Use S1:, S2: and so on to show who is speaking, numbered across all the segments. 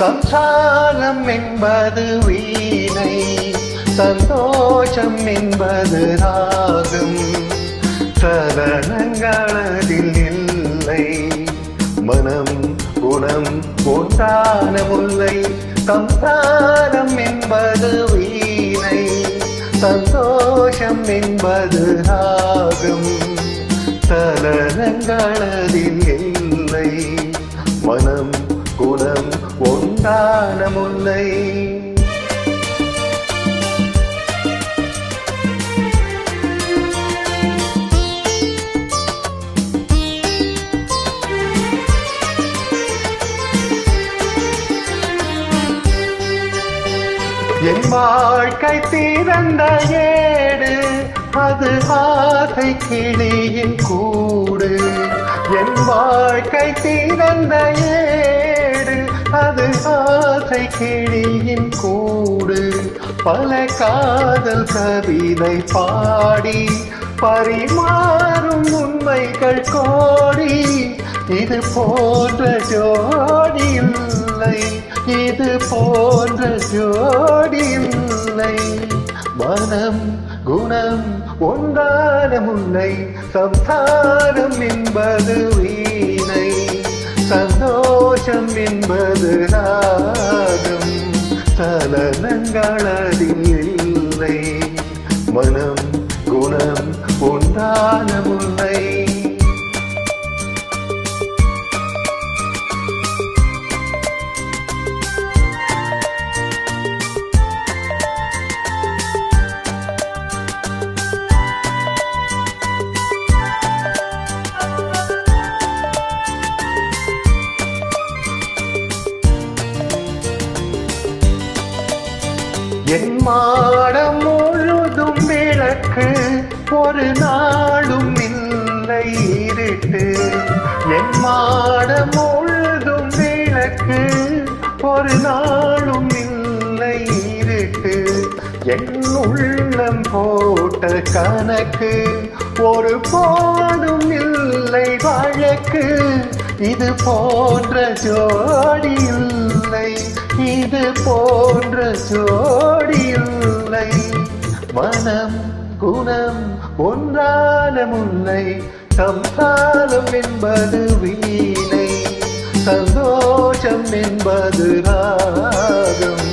S1: சம்சாரம் என்பது வீணை, சந்தோஷம் என்பது ராகம். சலனங்களதில் இல்லை, மனம் குணம் உண்டான முல்லை. சம்சாரம் என்பது வீணை, சந்தோஷம் என்பது ராகம். சலனங்களதில் இல்லை, மனம் குணம் உண்டான முல்லை. என் வாழ்க்கை திறந்த ஏடு, அது ஆசை கிளியின் கூடு. என் வாழ்க்கை திறந்த ஏடு, அது ஆசை கிளியின் கூடு. பல காதல் கவிதை பாடி பரிமாறும் உண்மைகள் கோடி. இது போன்ற ஜோடி இல்லை, இது போன்ற ஜோடி இல்லை. மனம் குணம் ஒன்றான முல்லை. சம்சாரம் என்பது வீணை, சந்தோஷம் என்பது ராகம். சலனங்களதில் இல்லை, மனம் குணம் ஒன்றான முல்லை. என் மாடம் முழுதும் விளக்கு, ஒரு நாளும் இல்லை இருட்டு. என் மாடம் முழுதும் விளக்கு, ஒரு நாளும் இல்லை இருட்டு. என் உள்ளம் போட்ட கணக்கு, ஒரு போதும் இல்லை வழக்கு. இது போன்ற ஜோடி இல்லை, இது போன்ற ஜோடி இல்லை. மனம் குணம் ஒன்றான முல்லை. சம்சாரம் என்பது வீணை, சந்தோஷம் என்பது ராகம்.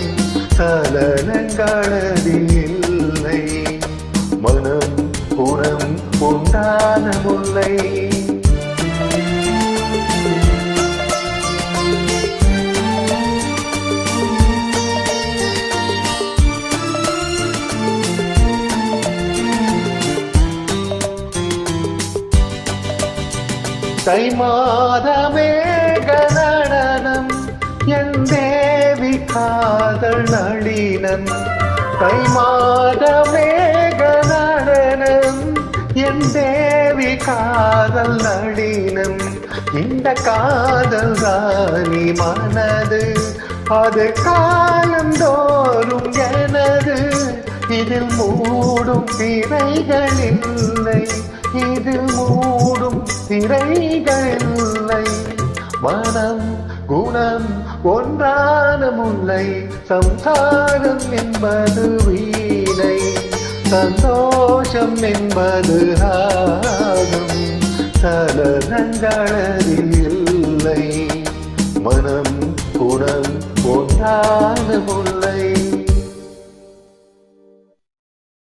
S1: சலனங்களதில் இல்லை, மனம் குணம் ஒன்றான முல்லை. தை மாதமேக நடனம், என் தேவி காதல் நளினம். தை மாதமேக நடனம், என் தேவி காதல் நளினம். இந்த காதல் ராணி மனது, அது காலந்தோறும் எனது. இதில் மூடும் திரைகள் இல்லை, இதில் மூடும் திரைகள் இல்லை. மனம் குணம் ஒன்றான முல்லை. சம்சாரம் என்பது வீணை, சந்தோஷம் என்பது ராகம். சலனங்களதில் இல்லை, மனம் குணம் ஒன்றான முல்லை.